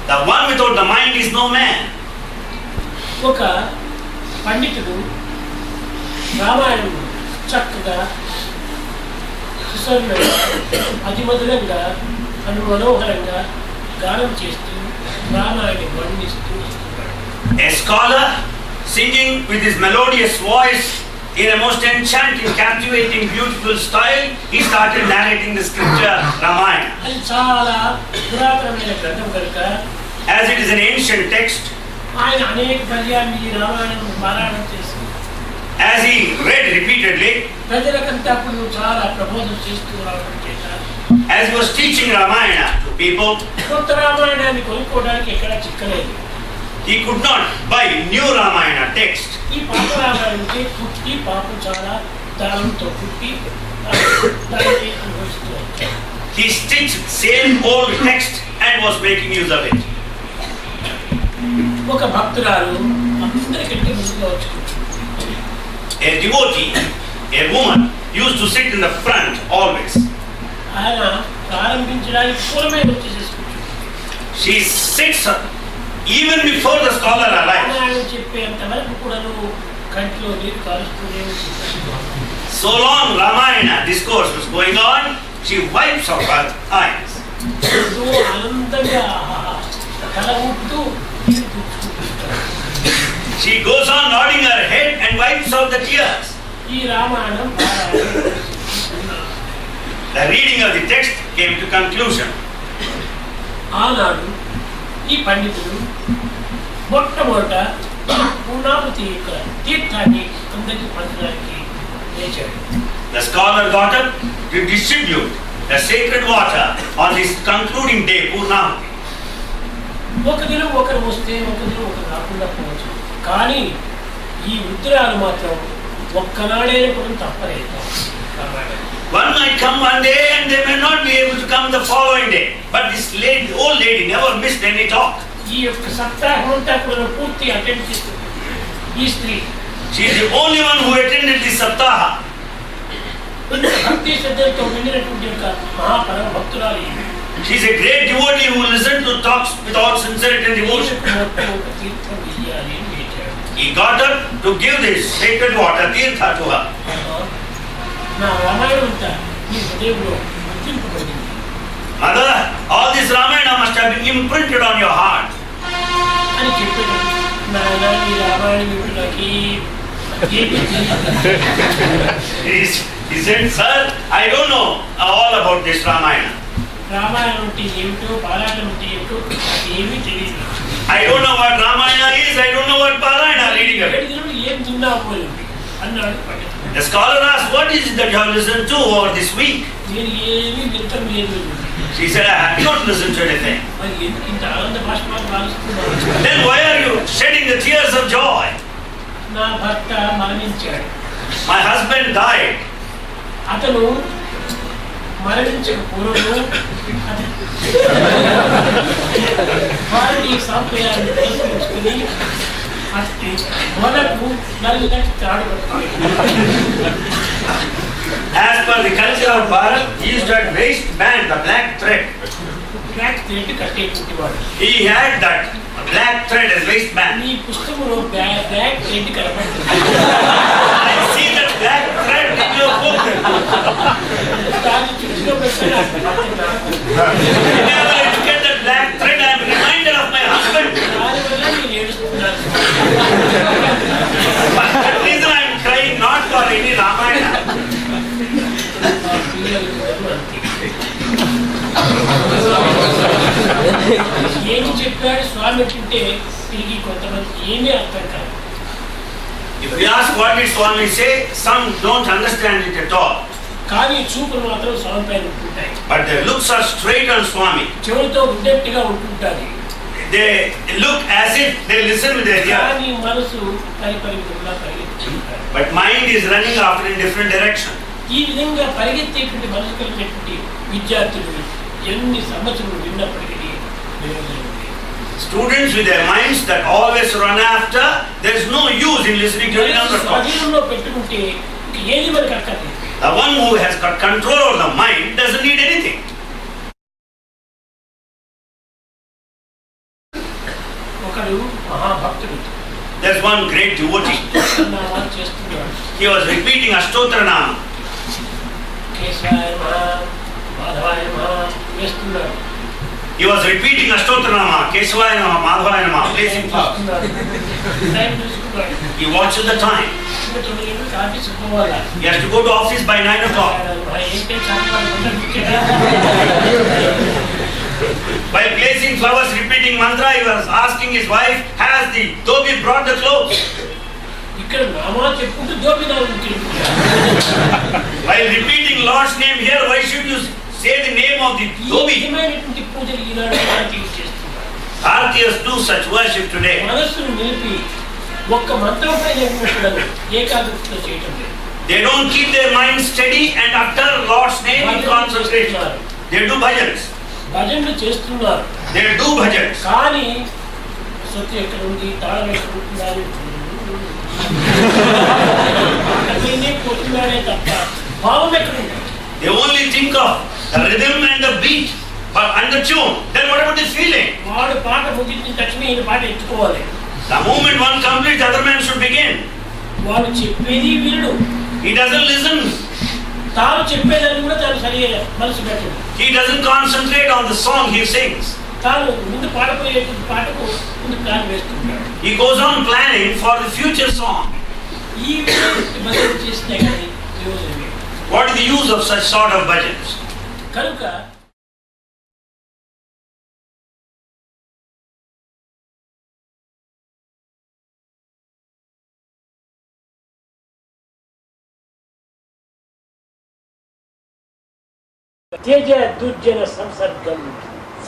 The one without the mind is no man. ఒక పండితుడు రామాయణం చక్కగా సుసంగా అతిమధురంగా మనోహరంగా గానం చేస్తూ రామాయణం వర్ణిస్తూ A scholar singing with his melodious voice in a most enchanting, captivating, beautiful style, he started narrating the scripture Ramayana. అది చాలా పురాతనమైన గ్రంథం కనుక As it is an ancient text, ఆయన అనేక పర్యాన్ని ఈ రామాయణం పారాయణం చేసి as he read repeatedly, ప్రజలకంతా అప్పుడు చాలా ప్రబోధం చేస్తూ రావడం చేశారు. as he was teaching Ramayana to people, కొత్త రామాయణాన్ని కొనుక్కోవడానికి ఎక్కడ చిక్కలేదు. he could not buy new Ramayana text. ఈ పాత రామాయణంకి పుట్టి పాపం చాలా దానంతో పుట్టి దాన్ని అనుభవిస్తూ వచ్చారు. He stitched same old text and was making use of it. ఒక భక్తురాలు అందరికంటే ముందుగా వచ్చి కూర్చుంది. A devotee, a woman, used to sit in the front always. ఆయన ప్రారంభించడానికి పూర్వమే వచ్చేసేసి కూర్చుంది. She sits even before the scholar arrives. ఆయన చెప్పేంత వరకు కూడా కంటిలో నీరు కారుస్తూనే ఉంటుంది. So long Ramayana discourse was going on, she wipes off her eyes. ఆనందంగా తల ఊపుతూ She goes on nodding her head and wipes out the tears. ఈ Ramayanam The reading of the text came to conclusion. ఆనాడు ఈ పండితుడు మొట్టమొదట పూర్ణావతి యొక్క తీర్థాన్ని అందరికీ పంచడానికి లేచాడు. The scholar got up to distribute the sacred water on this concluding day, Purnavati. ఒక దినం ఒకరు వస్తే ఒక దినం ఒకరు రాకుండా పోవచ్చు, కానీ ఈ వృద్ధురాలు మాత్రం ఒక్కనాడే కూడా తప్పలేదు. One might come one day and they may not be able to come the following day. But this old lady never missed any talk. ఈ యొక్క సప్తాహం అంతా కూడా పూర్తి అటెండ్ చేస్తుంది ఈ స్త్రీ. She is the only one who attended this saptaha. భక్తి శ్రద్ధలతో వినినటువంటి ఒక మహాపరమ భక్తురాలు. She is a great devotee who listened to talks with all sincerity and devotion. He got up to give this sacred water, tirtha, to her. Mother, all this Ramayana must have been imprinted on your heart. He said, sir, I don't know all about this Ramayana. I don't know what Ramayana is, I don't know what Parayana reading of it. The scholar asked, what is it that you have listened to over this week? She said, I have not listened to anything. Then why are you shedding the tears of joy? My husband died. మరణించక పూర్వము వారిని సంప్రదాయాన్ని తెలుసుకుని అట్టి మొదలకు నల్లటి తాడు. As per the culture of Bharat, he used to have waistband, the black thread. Black thread కట్టేటువంటివాడు. He had that black thread as waistband. ఈ పుస్తకంలో బ్లాక్ థ్రెడ్ కనబడుతుంది. I see that black thread in your book. Whenever I look at that black thread, I am reminded of my husband. పెట్టింటే తిరిగి కొంతమంది ఏమీ అర్థం కాదు. If we ask what did Swami say, some don't understand it at all. కానీ చూపులు మాత్రం స్వామి పైన ఉంటుంటాయి. But their looks are straight on Swami. చెవులతో ఉండేట్టుగా ఉంటుంటాయి. They look as if they listen with their ear. కానీ మనసు పరిపరిగా పరిగెత్తుతుంటారు. But mind is running after in different direction. ఈ విధంగా పరిగెత్తేటువంటి మనసు కలిగినటువంటి విద్యార్థులు ఎన్ని సంవత్సరాలు విన్నప్పటికీ ప్రయోజనం ఉంది. Students with their minds that always run after, there is no use in listening to any other talk. స్వాధీనంలో పెట్టుకుంటే ఏది మనకు అక్కర్లేదు. The one who has got control over the mind doesn't need anything. ఒకడు మహాభక్తుడు. There's one great devotee. చేస్తున్నాడు. He was repeating Ashtotra Nama. కేశవాయ నమః, మాధవాయ నమః చేస్తున్నాడు. He was repeating Ashtotra Nama, Keshavaya Nama, Madhavaya Nama, placing flowers. He watches the time. He has to go to office by 9 o'clock. By placing flowers, repeating mantra, he was asking his wife, has the dhobi brought the clothes? While repeating Lord's name here, why should you say the name of the dhobi? Bharatiyas do such worship today. They don't keep their mind steady and utter Lord's name in concentration. They do bhajans. They do bhajans. They only think of the rhythm and the beat, but and the tune. Then what about the feeling? The moment one completes, the other man should begin. He doesn't listen. He doesn't concentrate on the song he sings. He goes on planning for the future song. What is the use of such sort of bhajans?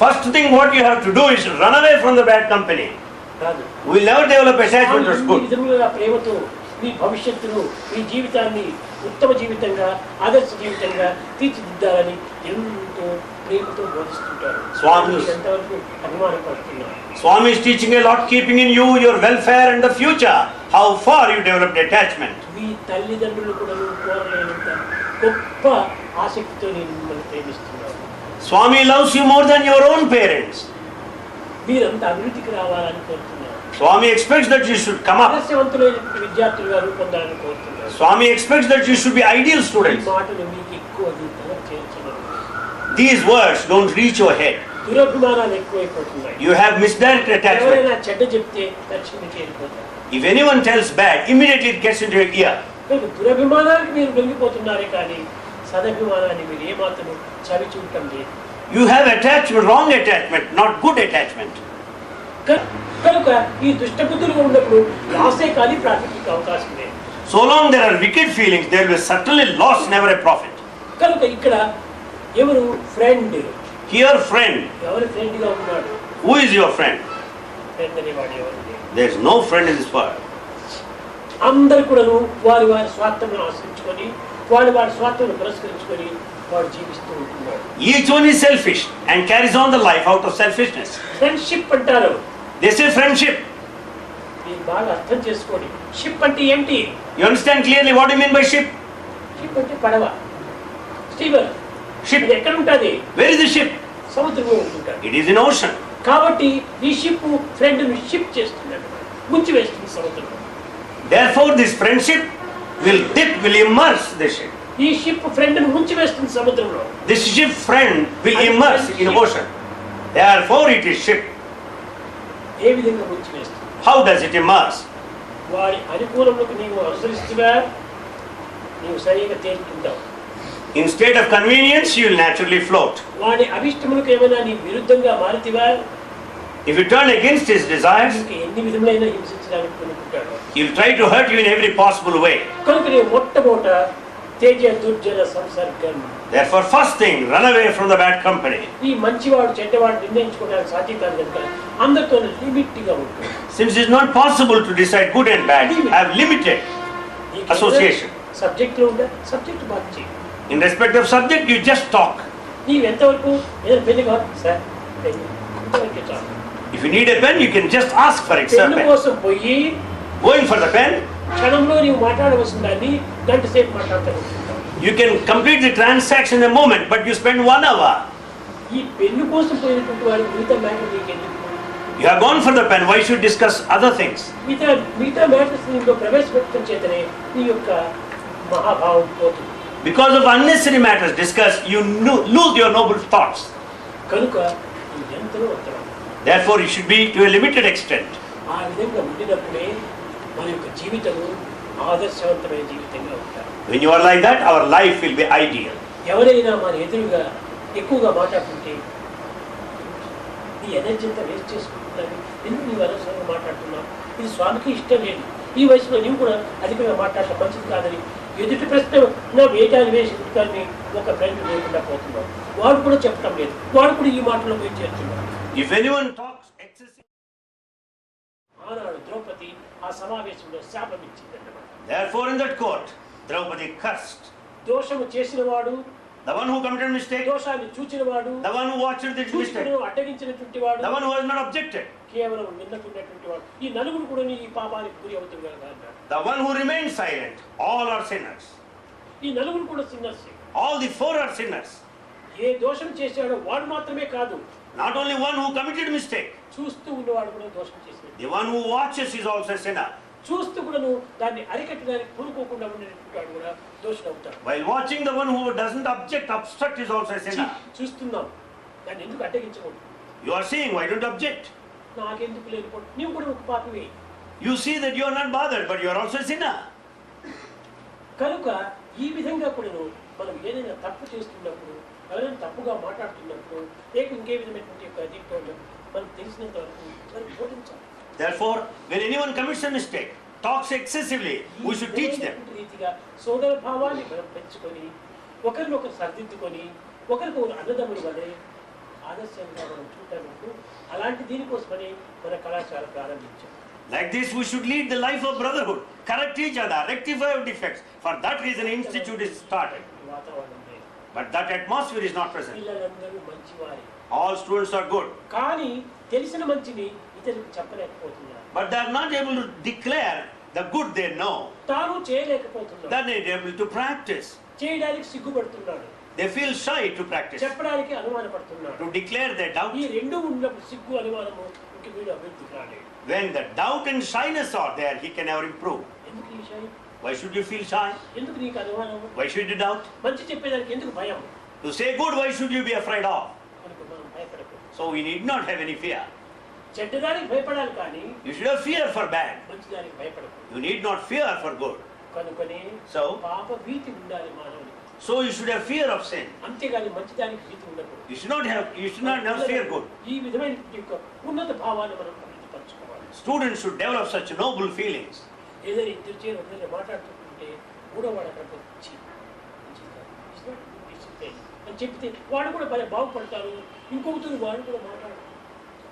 First thing what you have to do is run away from the bad company. We will never develop attachment to good. మీ భవిష్యత్తును మీ జీవితాన్ని ఉత్తమ జీవితంగా ఆదర్శ జీవితంగా తీర్చిదిద్దాలని ఎంతో ప్రేమతో బోధిస్తుంటారు. ఎంతవరకు అభిమానపడుతున్నారు. Swami is teaching a lot, keeping in you your welfare and the future. How far you developed attachment. మీ తల్లిదండ్రులు కూడా కోరలేనంత గొప్ప ఆసక్తితో నేను మిమ్మల్ని ప్రేమిస్తున్నాను. Swami loves you more than your own parents. మీరంతా అభివృద్ధికి రావాలని కోరుతున్నారు. Swami expects that you should come up. విద్యార్థులుగా రూపొందాలని కోరుతున్నారు. Swami expects that you should be ideal students. ఈ మాటలు మీకు ఎక్కువ చేర్చలేదు. These words don't reach your head. దురభిమానాలు ఎక్కువైపోతున్నాయి. You have misdirected attachment. ఎవరైనా చెడ్డ చెప్తే తక్షణమే చేరిపోతారు. If anyone tells bad, immediately it gets into your ear. దురభిమానానికి మీరు లొంగిపోతున్నారే కానీ సదభిమానాన్ని మీరు ఏమాత్రం చవి చూడటం లేదు. You have attachment, wrong attachment, not good attachment. కనుక ఈ దుష్ట బుద్ధులు ఉన్నప్పుడు లాసే కానీ ప్రాఫిట్కి అవకాశం లేదు. So long there are wicked feelings, there will be certainly loss, never a profit. కనుక ఇక్కడ ఎవరు ఫ్రెండ్? Here friend. ఎవరు ఫ్రెండ్ గా ఉన్నాడు? Who is your friend? Friend అనేవాడు ఎవరు? There is no friend in this world. అందరూ కూడాను వారి వారి స్వార్థం ఆశ్రయించుకొని వారి స్వార్థం పురస్కరించుకొని వాడు జీవిస్తూ ఉంటున్నాడు. Each one is selfish and carries on the life out of selfishness. Friendship అంటారు. This is friendship. మీరు బాగా అర్థం చేసుకోండి. షిప్ అంటే ఏంటి? You understand clearly what do you mean by ship? Ship అంటే పడవ, స్టీమర్. Ship. ఇది ఎక్కడ ఉంటుంది? Where is the ship? సముద్రంలో ఉంటుంది. It is in ocean. కాబట్టి ఈ షిప్ ఫ్రెండ్ ని షిప్ చేస్తున్నాడు, ముంచి వేస్తుంది సముద్రంలో. Therefore this friendship will immerse the ship. ఈ షిప్ ఫ్రెండ్ ని ముంచి వేస్తుంది సముద్రంలో. This ship friend will immerse in ocean. Therefore it is ship. ఏ విధంగా ముంచి వేస్తుంది? How does it immerse? వారి అనుకూలంలోకి నీవు అనుసరిస్తుగా నీవు సరిగా తేలుతుంటావు. In state of convenience you will naturally float. వాడి అభిష్టములకు ఏమైనా నీ విరుద్ధంగా మారితివా? If you turn against his desires, ఇంకా ఎన్ని విధములైన హింసించడానికి కొనుక్కుంటాడు. he'll try to hurt you in every possible way. కనుకనే మొట్టమొదట Teja దుర్జన సంసర్గం. Therefore, first thing, run away from the bad company. ఈ మంచివాడు చెడ్డవాడు నిర్ణయించుకోవడానికి సాధ్యం కాదు కనుక అందరితో లిమిట్గా ఉంటుంది. Since it's not possible to decide good and bad, have limited association. సబ్జెక్ట్లో ఉండే subject March. In respect of subject, you just talk. నీవు ఎంతవరకు ఏదైనా పెళ్లి కాదు సార్ ఎంతవరకే చాలు. If you need a pen, you can just ask for it. Pen కోసం పోయి Going for the pen, క్షణంలో నీవు మాట్లాడవలసిన దాన్ని గంట సేపు మాట్లాడతావు. you can complete the transaction in a moment, but you spend 1 hour. ఈ పెన్ను కోసం పోయినటువంటి వాడు మిగతా మ్యాటర్ నీకెందుకు? You have gone for the pen, why should you discuss other things? మిగతా మ్యాటర్స్ నీలో ప్రవేశపెట్టడం చేతనే నీ యొక్క మహాభావం పోతుంది. Because of unnecessary matters discussed, you lose your noble thoughts. కనుక ఎంతలో ఉత్తరం. Therefore, it should be to a limited extent. ఆ విధంగా ఉండినప్పుడే మన యొక్క జీవితము ఆదర్శవంతమైన జీవితంగా ఉంటారు. When you are like that, our life will be ideal. ఎవరైనా మన ఎదురుగా ఎక్కువగా మాట్లాడుతుంటే నీ ఎనర్జీ అంతా వేస్ట్ చేసుకుంటున్నాను, ఎందుకు నీవు అనవసరంగా మాట్లాడుతున్నావు, ఇది స్వామికి ఇష్టం లేదు, ఈ వయసులో నీవు కూడా అధికంగా మాట్లాడటం మంచిది కాదని ఎదుటి ప్రశ్న నా వేటాన్ని వేసుకుంటాన్ని ఒక ఫ్రెండ్ లేకుండా పోతున్నావు. వాడు కూడా చెప్పడం లేదు, వాడు కూడా ఈ మాటలో పోయి చేస్తున్నాడు. If anyone talks excessively, ఆనాడు ద్రౌపది ఆ సమావేశంలో శాపం ఇచ్చిందన్నమాట. therefore in that court, Draupadi cursed. దోషము చేసిన వాడు, The one who committed mistake, దోషాన్ని చూచిన వాడు, the one who watched the mistake, అడ్డగించినటువంటి వాడు, the one who has not objected, కేవలం నిన్నకున్నటువంటి వాడు, ఈ నలుగురు కూడా ఈ పాపానికి గురి అవుతున్నారు. the one who remained silent, all are sinners. ఈ నలుగురు కూడా sinners. All the 4 are sinners. ఏ దోషం చేశాడో వాడు మాత్రమే కాదు, Not only one who committed mistake, చూస్తూ ఉన్నవాడు కూడా దోషం చేశాడు. the one who watches is also a sinner. చూస్తూ కూడా దాన్ని అరికట్టడానికి పూనుకోకుండా ఉండేటువంటి వాడు కూడా దోషుడు అవుతాడు. While watching, the one who doesn't obstruct is also a sinner. చూస్తున్నాం, దాన్ని ఎందుకు అడ్డగించకూడదు? You are seeing, why don't you object? నాకెందుకు లేనిపోదు, నీవు కూడా ఒక పాపమే. You see that you are not bothered, but you are also a sinner. కనుక ఈ విధంగా కూడా మనం ఏదైనా తప్పు చేస్తున్నప్పుడు, ఎవరైనా తప్పుగా మాట్లాడుతున్నప్పుడు, లేక ఇంకే విధమైనటువంటి యొక్క దీంట్లో మనకు తెలిసినంత వరకు మనం బోధించాలి. Therefore, when anyone commits a mistake, talks excessively, we should teach them. రీతిగా సోదర భావాన్ని మనం పెంచుకొని, ఒకరినొకరు సర్దిద్దుకొని, ఒకరికొకరు అన్నదమ్ముల వలె ఆదర్శంగా మనం చూడటం, అలాంటి దీనికోసమని మన కళాశాల ప్రారంభించాం. Like this, we should lead the life of brotherhood, correct each other, rectify our defects. For that reason, institute is started. వాతావరణం లేదు, But that atmosphere is not present. పిల్లలందరూ మంచివారే, All students are good, కానీ తెలిసిన మంచిని ఇతరులకు చెప్పలేకపోతున్నారు. but they are not able to declare the good they know. తాను చేయలేకపోతున్నాడు, They are not able to practice. చేయడానికి సిగ్గుపడుతున్నాడు, They feel shy to practice, చెప్పడానికి అనుమానపడుతున్నాడు. to declare their doubt. ఈ రెండు ఉన్నప్పుడు సిగ్గు అనుమానము ఇంక వీడు అభివృద్ధి కాలేడు. When the doubt and shyness are there, he can never improve. ఎందుకు ఈ విషయం? Why should you feel shy? ఎందుకు నీకు అనుమానం? Why should you doubt? మంచి చెప్పేదానికి ఎందుకు భయం? To say good, why should you be afraid of? కనుక మనం భయపడకూడదు. So we need not have any fear. చెడ్డదానికి భయపడాలి కానీ You should have fear for bad. మంచిదానికి భయపడకూడదు. You need not fear for good. కనుకనే So, పాప భీతి ఉండాలి మానవునికి. you should have fear of sin. అంతేగాని మంచిదానికి భీతి ఉండకూడదు. You should not have fear good. ఈ విధమైన యొక్క ఉన్నత భావాన్ని మనం అభివృద్ధిపరచుకోవాలి. Students should develop such noble feelings. ఏదైనా ఇద్దరు చేరు ఒకరిని మాట్లాడుతుంటే మూడో వాడు అక్కడికి వచ్చి అని చెప్తే వాడు కూడా బాగుపడతారు, ఇంకొకరు వాడు కూడా మాట్లాడతారు.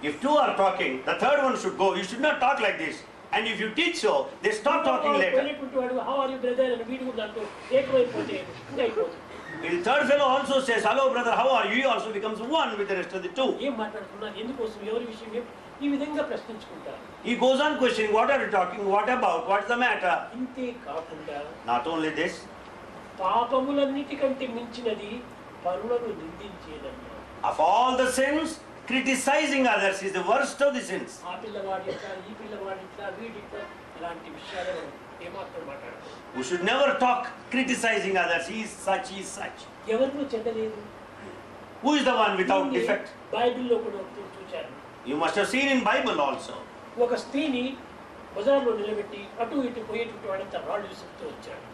If 2 are talking, the third one should go. You should not talk like this. And if you teach so, they stop talking later. వాడు హౌ ఆర్ యు బ్రదర్ అని వీడు కూడా దాంట్లో ఏకమైపోతే ఇంకా అయిపోతుంది. The third fellow also says, hello brother, how are you? He also becomes one with the rest of the 2. ఏం మాట్లాడుతున్నారు, ఎందుకోసం, ఎవరి విషయం, ఈ విధంగా ప్రశ్నించుకుంటారు. He goes on questioning, what are you talking, what about, what's the matter? ఇంతే కాకుండా Not only this, పాపములన్నిటికంటే మించినది పరులను నిందించేదన్నా. of all the sins, criticizing others is the worst of the sins. ఆ పిల్లవాడి ఇట్లా, ఈ పిల్లవాడి ఇట్లా, వీడిట్లా, ఇలాంటి విషయాలు ఏమాత్రం మాట్లాడకూడదు. We should never talk criticizing others. He is such, he is such. ఎవరిలో చెడ్డలేదు. Who is the one without defect? బైబిల్లో కూడా చూచారు. You must have seen in Bible also. ఒక స్త్రీని బజార్లో నిలబెట్టి అటు ఇటు పోయేటువంటి వాడంతా రాళ్ళు విసురుతూ వచ్చాడు.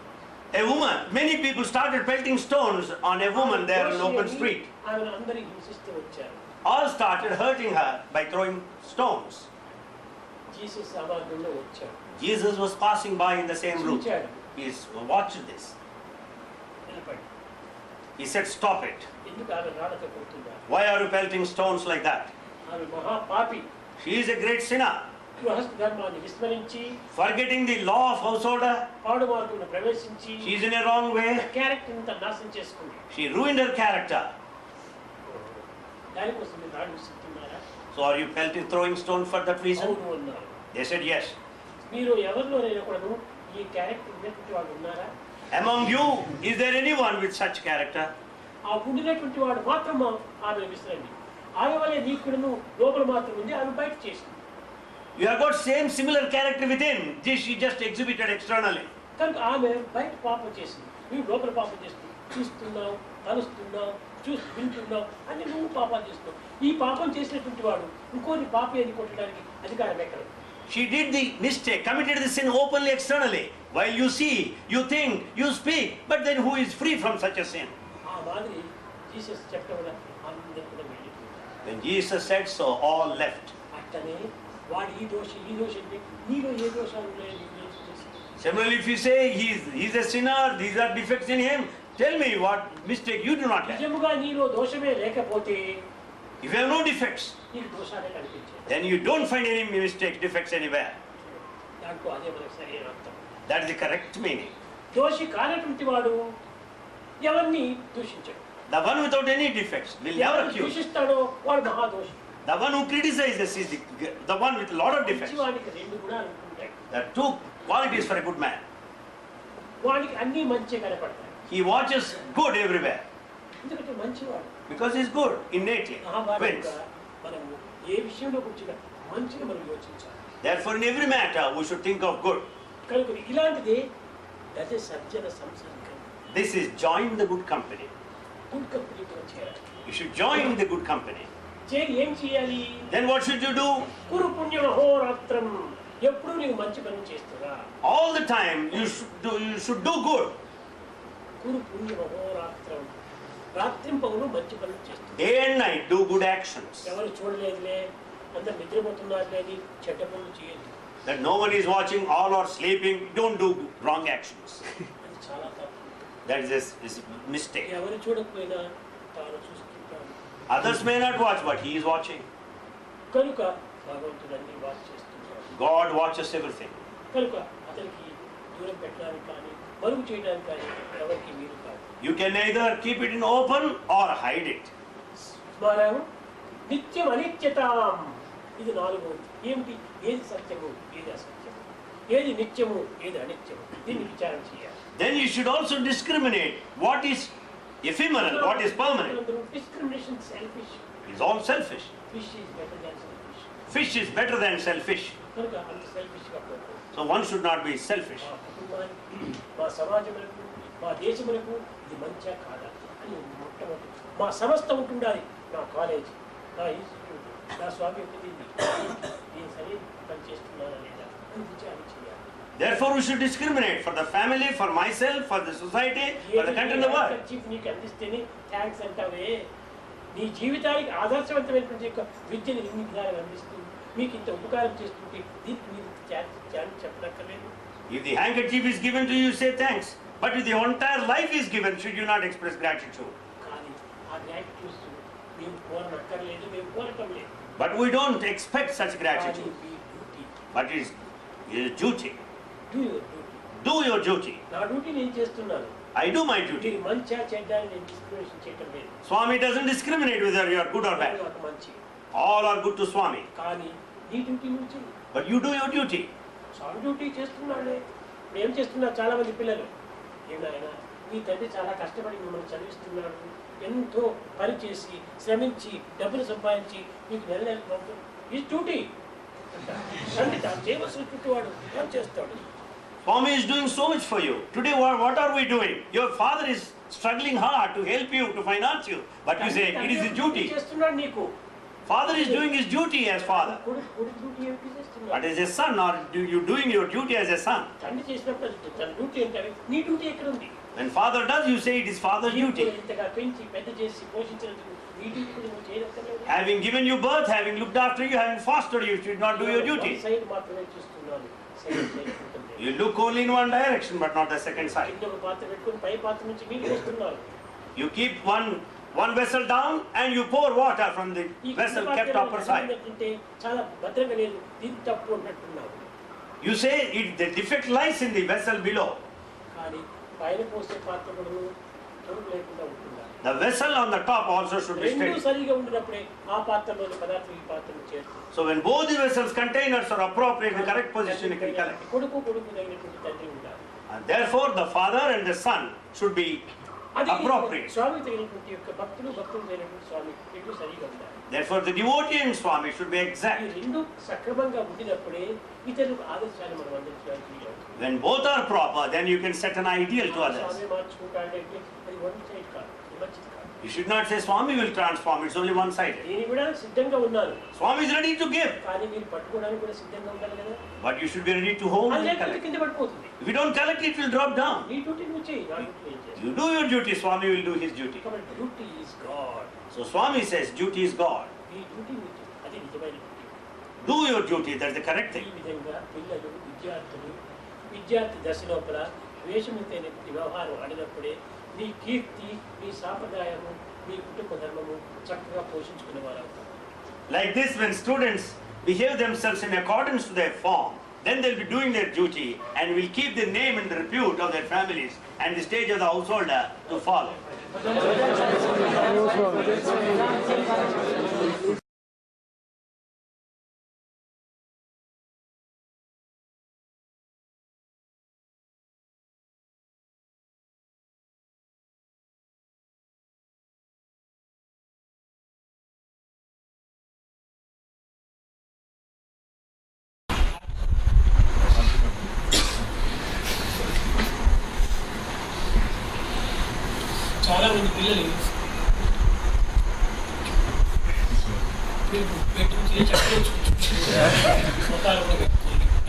A woman, many people started pelting stones on a woman there in open street. ఆమెను అందరినీ హింసిస్తూ వచ్చారు. all started hurting her by throwing stones. Jesus ఆ మార్గంలో వచ్చాడు, Jesus was passing by in the same route. చూచాడు, He watched this. నిలబడి He said, "Stop it. ఎందుకు ఆమె రాళ్ళతో కొడుతున్నారు? Why are you pelting stones like that? ఆమె మహాపాపి, She is a great sinner, గృహస్థ ధర్మాన్ని విస్మరించి forgetting the law of householder. పాడు మార్గంలో ప్రవేశించి She is in a wrong way. Character అంతా నాశనం చేసుకుంది. She ruined her character. దానికోసం మీరు రాళ్ళు విసురుతున్నారా? So are you throwing stones for that reason?" అవును అన్నారు. They said, "Yes." మీరు ఎవరిలోనైనా కూడా ఈ క్యారెక్టర్ ఉన్నటువంటి వాడు ఉన్నారా? Among you, is there anyone with such character? ఆ ఉండినటువంటి వాడు మాత్రం ఆమె విసిరండి. ఆమె వల్ల నీకును లోపల మాత్రం ఉంది, ఆమె బయట చేసింది. You have got same similar character within. This she just exhibited externally. కనుక ఆమె బయట పాపం చేసింది, నువ్వు లోపల పాపం చేస్తున్నావు. చూస్తున్నావు, కలుస్తున్నావు, వింటున్నావు అని నువ్వు పాపాలు చేస్తున్నావు. ఈ పాపం చేసినటువంటి వాడు ఇంకోటి పాపి అని కొట్టడానికి అధికారం ఎక్కడ? She did the mistake, committed the sin openly externally. While you see, you think, you speak, but then who is free from such a sin? ఆ మాదిరి జీసస్ చెప్పడం వల్ల అందరూ కూడా వెళ్ళిపోయారు. When Jesus said so, all left. అట్టనే వాడు ఈ దోషి అంటే నీలో ఏ దోషాలు ఉన్నాయో నీకు తెలుసు. Similarly, if you say he's a sinner, these are defects in him, tell me what mistake you do not have. నిజముగా నీలో దోషమే లేకపోతే, If you have no defects, నీకు దోషాలే కనిపించాయి. then you don't find any mistakes, defects anywhere. దాంట్లో అదే మనకు సరైన అర్థం. That is the correct meaning. దోషి కానటువంటి వాడు ఎవరిని దూషించడు. The one without any defects will never ఎవరిని accuse. దూషిస్తాడో వాడు మహాదోషి. The one who criticizes is the one with a lot of defects. మంచివాడికి రెండు గుణాలు ఉంటాయి. There are two qualities for a good man. వాడికి అన్ని మంచి కనపడతాయి. He watches good everywhere ఎందుకంటే మంచివాడు. because he's good innately. Wins. మనము ఏ విషయంలో కూర్చున్నా మంచిగా మనం యోచించాలి. Therefore, in every matter, we should think of good. కనుక ఇలాంటిది అదే సజ్జన సంసర్గం. This is join the good company. Good కంపెనీతో చేరాలి. You should join the good company. చేరి ఏం చేయాలి? Then what should you do? కురు పుణ్యం అహోరాత్రం. ఎప్పుడు నీవు మంచి పని చేస్తున్నా All the time you should do good. కురు పుణ్యం అహోరాత్రం. రాత్రింపవులు మంచి పనులు చేస్తున్నా. Day and night do good actions. ఎవరు చూడలేదులే, అందరు నిద్రపోతున్నారు లేని చెడ్డ పనులు చేయదు. That no one is watching, all are sleeping. Don't do wrong actions. అది చాలా తప్పు. That is a mistake. ఎవరు చూడకపోయినా తాను చూస్తుంటాడు. Others may not watch, but he is watching. కనుక భగవంతుడు అన్ని వాచ్ చేస్తున్నాడు. God watches everything. కనుక అతనికి దూరం పెట్టడానికి కానీ మరుగు చేయడానికి కానీ ఎవరికి వీలు కాదు. You can either keep it in open or hide it. స్మరం నిత్యం అనిత్యతాం. ఇది నాలుగోది. ఏమిటి? ఏది సత్యము, ఏది అసత్యము, ఏది నిత్యము, ఏది అనిత్యము, దీన్ని విచారణ చేయాలి. Then you should also discriminate what is ephemeral, what is permanent. Discrimination selfish. It's all selfish. Fish is better than selfish. Fish is better than selfish. కనుక అంత సెల్ఫిష్ గా పోతాం. So one should not be selfish. మా కుటుంబానికి, మా సమాజములకు, మా దేశములకు ఇది మంచిగా కాదా అని మొట్టమొదటి మా సంస్థ ఉంటుండాలి. నా కాలేజీ, నా ఇన్స్టిట్యూట్, నా స్వామి ప్రతినిధి నేను సరైన పని చేస్తున్నానా లేదా అని విచారణ చేయాలి. Therefore we should discriminate for the family, for myself, for the society, for the country and the world. Chief నీకు అందిస్తేనే థ్యాంక్స్ అంటావే. నీ జీవితానికి ఆదర్శవంతమైనటువంటి యొక్క విద్యను ఇన్ని విధాలుగా అందిస్తుంది, మీకు ఇంత ఉపకారం చేస్తుంటే దీనికి మీరు చెప్పనక్కర్లేదు. If the handkerchief is given to you, say thanks. But if the entire life is given, should you not express gratitude? కానీ ఆ గ్రాటిట్యూడ్స్ మేము కోరనక్కర్లేదు, మేము కోరటం లేదు. But we don't expect such gratitude. But it is a duty. Do your duty. నా duty నేను చేస్తున్నాను. I do my duty. మీరు మంచిగా చెడ్డాన్ని నేను డిస్క్రిమినేషన్ చేయటం లేదు. Swami doesn't discriminate whether you are good or bad. నాకు మంచి. All are good to Swami. కానీ నీ డ్యూటీ నువ్వు చెయ్యి. But you do your duty. స్వామి డ్యూటీ చేస్తున్నాడే. ఏం చేస్తున్నారు చాలా మంది పిల్లలు? ఏమైనా మీ తండ్రి చాలా కష్టపడి మిమ్మల్ని చదివిస్తున్నాడు, ఎంతో పని చేసి శ్రమించి డబ్బులు సంపాదించి మీకు నెల నెల పంపుతుంది. ఈ డ్యూటీ తండ్రి తాను చేయవలసిన డ్యూటీ వాడు ఏం చేస్తాడు? Swami is doing so much for you. Today what are we doing? Your father is struggling hard to help you, to finance you. But you say it is his duty. చేస్తున్నాడు నీకు. Father is doing his duty as father. కొడుకు duty ఏమిటి చేస్తున్నాడు? But as a son, or you doing your duty as a son? తండ్రి చేసినప్పుడు తన duty ఏంటంటే నీ డ్యూటీ ఎక్కడ ఉంది? When father does, you say it is father's duty. ఇంతగా పెంచి పెద్ద చేసి పోషించినందుకు నీ డ్యూటీ కూడా నువ్వు చేయనక్కర్లేదు. Having given you birth, having looked after you, having fostered you, should not do your duty. Side మాత్రమే చూస్తున్నాను. You look only in one direction, but not the second side. కింద ఒక పాత్ర పెట్టుకొని పై పాత్ర నుంచి నీళ్ళు పోస్తున్నాను. You keep one vessel down and you pour water from the vessel kept upper side. చాలా భద్రంగా లేదు, ఇది తప్పు అన్నట్టున్నావు. You say the defect lies in the vessel below. కానీ పైన పోసే పాత్ర కూడా తొడుగు లేకుండా ఉంటుందా? The vessel on the top also should be రెండు steady. సరిగా ఉండినప్పుడే ఆ పాత్రలోని పదార్థం ఈ పాత్రను చేరుతుంది. So when both the vessels containers are appropriate in the correct position, you can collect. కొడుకు తగినటువంటి తండ్రి ఉండాలి. And therefore the father and the son should be appropriate. స్వామి తగినటువంటి యొక్క భక్తులు తగినటువంటి స్వామి రెండు సరిగా ఉండాలి. Therefore the devotee and Swami should be ఈ exact. రెండు సక్రమంగా ఉండినప్పుడే ఇతరులకు ఆదర్శాన్ని మనం అందించడానికి వీలవుతుంది. When both are proper, then you can set an ideal to others. స్వామి మార్చుకుంటాడంటే అది వన్ సైడ్ కాదు, అది మంచిది కాదు. You should not say Swami will transform, it's only one-sided. నేను కూడా సిద్ధంగా ఉన్నాను, Swami is ready to give, కానీ మీరు పట్టుకోవడానికి కూడా సిద్ధంగా ఉండాలి కదా. but you should be ready to hold అది and లేకపోతే collect. కింద పడిపోతుంది. If you don't collect, it will drop down. నీ డ్యూటీ నువ్వు చేయి, నా డ్యూటీ నేను చేస్తాను. You do your duty, Swami will do his duty. కాబట్టి duty is God. So Swami says duty is God. ఈ డ్యూటీ నువ్వు చేయి, అది నిజమైన duty. Do your duty, that's the correct ఈ thing. విధంగా పిల్లలు విద్యార్థి దశ లోపల వేషమితైనటువంటి వ్యవహారం ఆడినప్పుడే నీ కీర్తి, నీ సాంప్రదాయము, నీ కుటుంబ ధర్మము చక్కగా పోషించుకునే వారు అవుతారు. Like this, when students behave themselves in accordance to their form, then they'll be doing their duty and will keep the name and the repute of their families and the stage of the householder to follow. చాలా మంది పిల్లలు పెట్టుకుని చక్కగా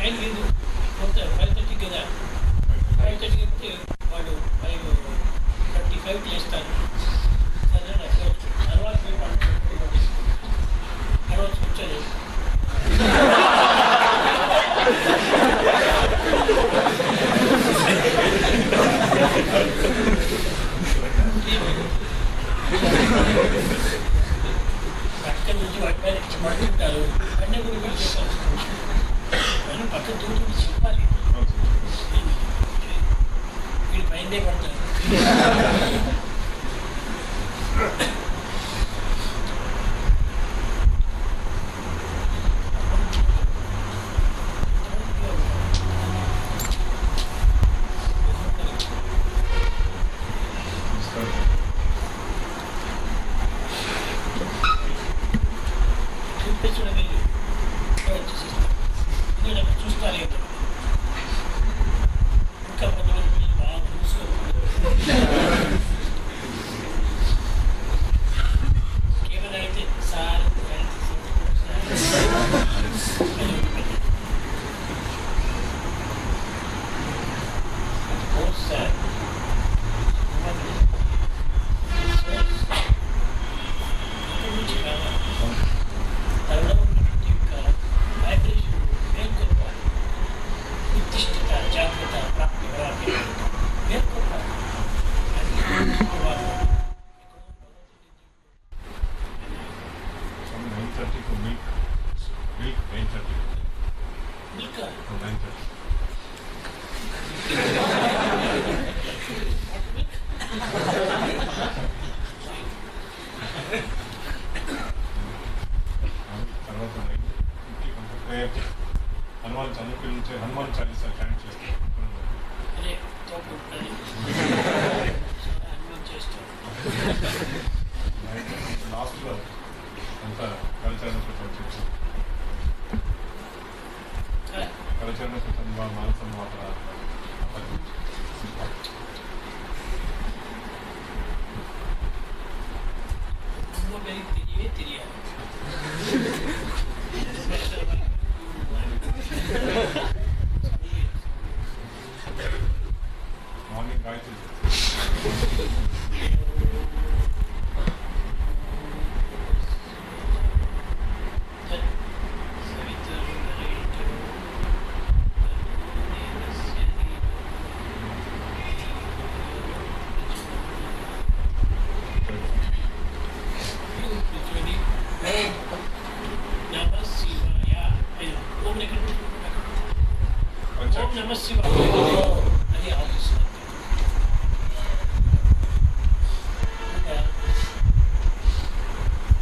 and మీరు కొంత 5:30 కదా, 5:30 చెప్తే వాళ్ళు 5:35 చేస్తారు. తర్వాత కూర్చొని పక్కన నుంచి వాటి పైన పడుతుంటారు. అన్నీ కూడా మీరు చెప్పాలి, కానీ పక్కన దూరం చెప్పాలి, వీళ్ళు పైనే పడతారు. చూస్తారు ఇంకా కొంతమంది బాగా చూసుకోవాలి.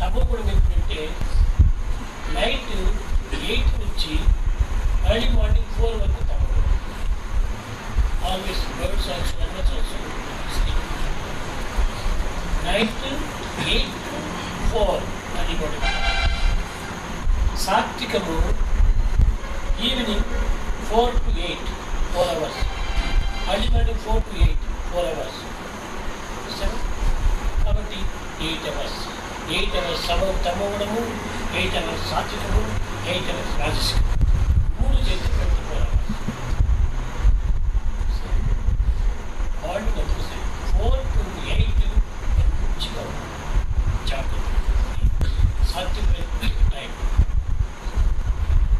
తమోగుణం ఏంటంటే నైట్ 8 నుంచి ఎర్లీ మార్నింగ్ 4 వరకు తమోగుణం. Always birds also animals also sleep. Night 8 to 4 early morning. సాత్వికము evening 4 to 8 4 hours. Early morning 4 to 8 4 hours. కాబట్టి 8 hours. 8 hours తమోగుణము, 8 hours సాత్వికము, 8 hours రాజసికము. 3 చేసి 24 hours. మార్నింగ్ 4 to 8 మంచిగా జాగ్రత్త. సాత్వికమైన టైం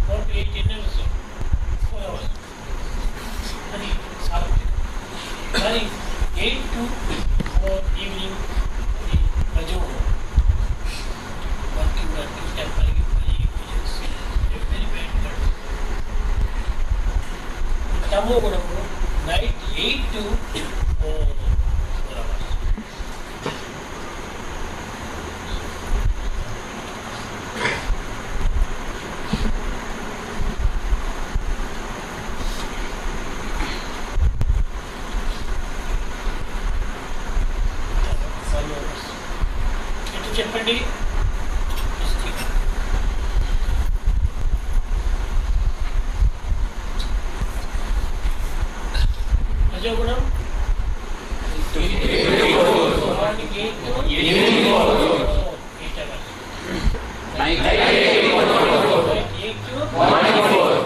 4 to 8 ఎన్ని అవర్స్? 4 hours. అది సాత్వికం. కానీ 8 to 4 ఈవినింగ్ అది రజోగుణం. Working temporary very bad. తమోగుణము నైట్ 8 to 4 hours. ఎటు చెప్పండి. రజోగుణం morning 8 to 8 hours. Night 8 to morning 4. సాత్వికము morning 4 hours.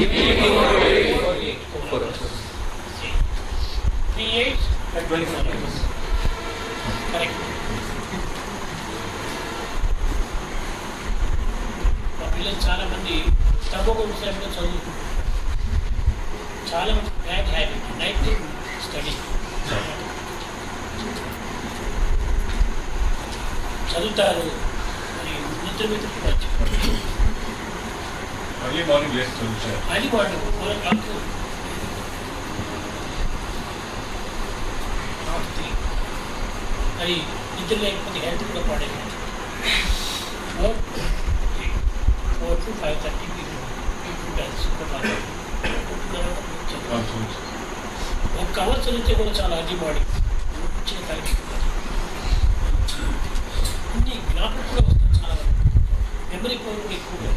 Evening 4 hours. 3 8 24 hours. Correct. పిల్లలు చాలా మంది తమోగుణ విషయంలో చదువుకుంటారు. చాలా మంది బ్యాడ్ హ్యాబిట్ నైట్ స్టడీ. చదువుతారు మరి నిద్ర మీద early morning less solution. అది వాడు 4 o'clock అది నిద్ర లేకపోతే హెల్త్ కూడా పాడైపోతుంది. 4 to 5:30 people ఒక అవర్ చదివితే కూడా చాలా అర్లీ మార్నింగ్ మంచిగా కలిగిపోతుంది. అన్ని జ్ఞాపకం కూడా వస్తుంది. చాలా మెమరీ పవర్ కూడా ఎక్కువగా,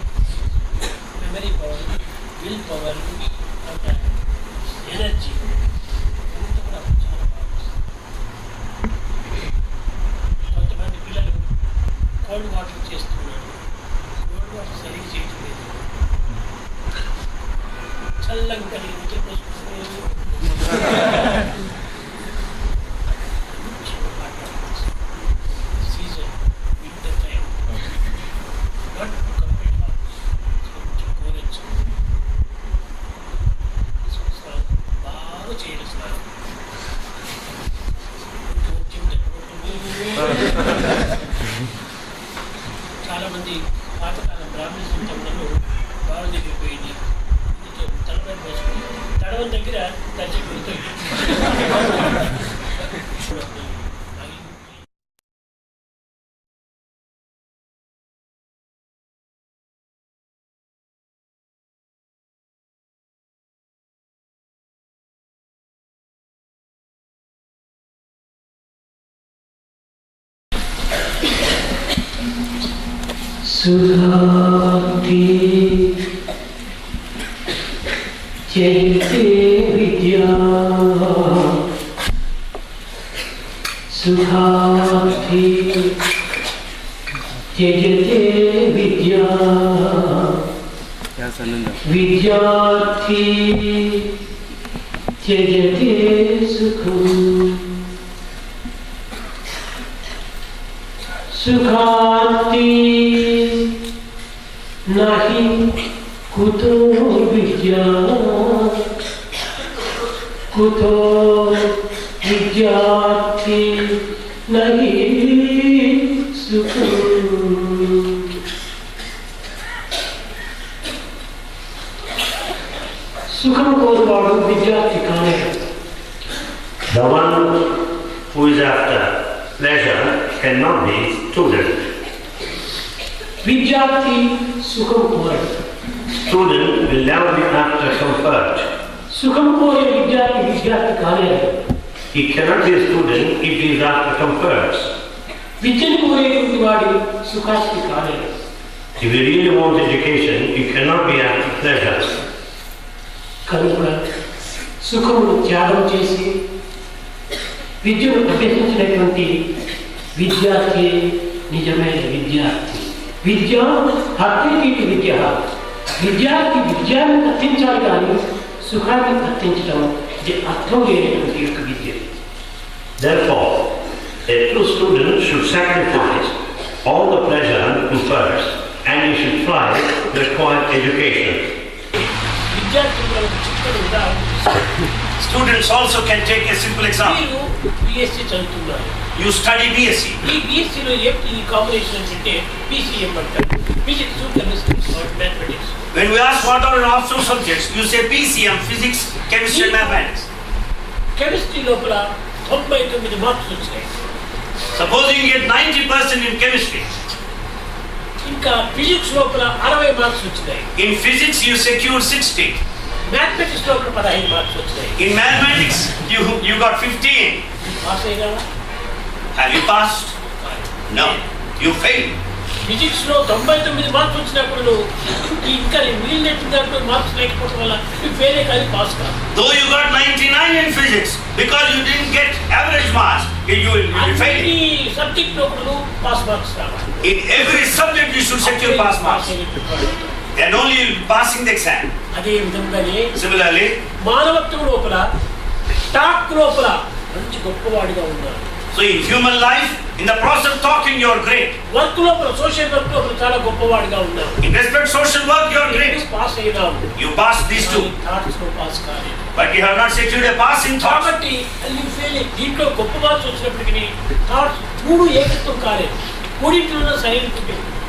memory power, will power, energy అంతా కూడా చాలా బాగా వస్తుంది. కొంతమంది పిల్లలు కోల్డ్ వాటర్ చేస్తున్నారు. కోల్డ్ వాటర్ సరిగ్గా చేయటం లేదు. చల్లగా కలిగి season winter time but complete కోరచ్చు బాగా చేయాలి స్నానం. చాలా మంది పాతకాలం బ్రాహ్మణ సంతంలో వాళ్ళ దగ్గర పోయింది తలపై పోసుకుని తడవల దగ్గర దర్శనం పెడుతుంది. సుధాతి జయతే విద్యా సుధాతి జయతే విద్యా విద్యార్థి త్యజతే సుఖం సుఖాంతి నహి కుతో విద్యా కుతో విద్యార్థి నహి సుఖం. సుఖం కోరువాడు విద్యార్థి కానే. The one who is after pleasure cannot be student. విద్యార్థి సుఖం కోరడు. Student will never be after comfort. సుఖం కోరే విద్యార్థి విద్యార్థి కానే. He cannot be a student if he is after comforts. విద్యను కోరేటువంటి వాడు సుఖాస్తి కానే. If you really want education, you cannot be after pleasure. కనుక సుఖమును త్యాగం చేసి విద్యను అభ్యసించినటువంటి విద్యార్థి నిజమైన విద్యార్థి. విద్య అర్థికి విద్య. విద్యార్థి విద్యాన్ని అర్థించాలి కానీ సుఖాన్ని అర్థించడం ఇది అర్థం లేనటువంటి యొక్క విద్య. Therefore, a true student should sacrifice all the pleasure and comforts, and he should try to acquire education. Students also can take a simple example. BSc చదువుతున్నారు. You study BSc. ఈ బిఎస్సిలో ఈ కాంబినేషన్ అంటే పీసీఎం అంటారు. Physics, chemistry, mathematics. When we ask what are your optional subjects, you say PCM, physics, chemistry and mathematics. Chemistry లోపల 99 marks వచ్చాయి. Suppose you get 90% in chemistry. ఇంకా physics లోపల 60 marks వచ్చాయి. In physics you secured 60. Mathematics లోపల 15 marks వచ్చాయి. In mathematics you got 15. Pass అయ్యావా? Have you passed? No. You failed. Physics లో 99 marks వచ్చినప్పుడు ఇంకా మిగిలిన దాంట్లో మార్క్స్ లేకపోవడం వల్ల నువ్వు ఫెయిల్ కానీ పాస్ కాదు. Though you got 99 in physics, because you didn't get average marks, you will fail. ఈ సబ్జెక్ట్ లోపల పాస్ మార్క్స్ రావాలి. In every subject you should secure pass marks. Then only you will be passing the exam. అదే విధంగానే Similarly, మానవత్వం లోపల talk లోపల మంచి గొప్పవాడిగా ఉన్నారు. so in human life, in the process of talking you are great. Work లోపల social work లోపల చాలా గొప్పవాడిగా ఉన్నారు. In respect social work you are great. Pass అయినాము. You passed these two. Thoughts లో పాస్ కాలేదు. But you have not secured a pass in thoughts. కాబట్టి అది fail. దీంట్లో గొప్ప మార్క్స్ వచ్చినప్పటికీ థాట్స్ మూడు ఏకత్వం కాలేదు. మూడింటిలో సరైన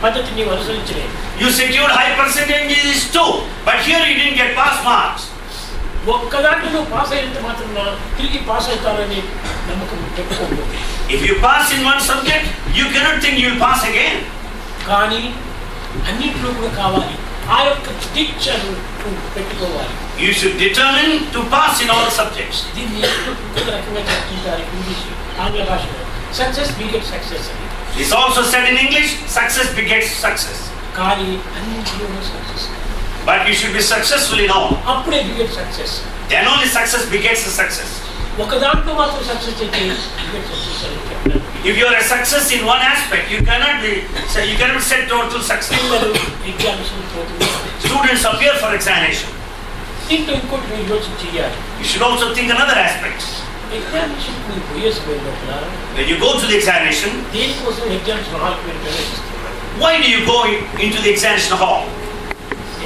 పద్ధతిని అనుసరించలేదు. You secured high percentages too, but here you didn't get pass marks. ఒక్కదాంట్లో నువ్వు పాస్ అయినంత మాత్రం తిరిగి పాస్ అవుతారని నమ్మకం పెట్టుకోకూడదు. If you pass in one subject, you cannot think you will pass again. కానీ అన్నింటిలో కూడా కావాలి ఆ యొక్క దీక్షను పెట్టుకోవాలి. You should determine to pass in all subjects. దీన్ని ఇంకొక రకంగా చెప్తుంటారు ఇంగ్లీష్ ఆంగ్ల భాషలో సక్సెస్ బిగెట్స్ సక్సెస్ అని. It's also said in English, success begets success. కానీ అన్నింటిలో success. But you should be successful in all. అప్పుడే beget success. Then only success begets a success. ఒక దాంట్లో మాత్రం సక్సెస్ అయితే బిగెట్ సక్సెస్ అని చెప్పారు. If you are a success in one aspect, you cannot set total success. పిల్లలు examination పోతున్నారు. Students appear for examination. దీంట్లో ఇంకోటి మీరు యోచన చేయాలి. You should also think another aspect. Examination మీరు పోయేసిపోయిన లోపల When you go to the examination, దేనికోసం ఎగ్జామినేషన్ హాల్కి మీరు ప్రవేశిస్తున్నారు. why do you go into the examination hall?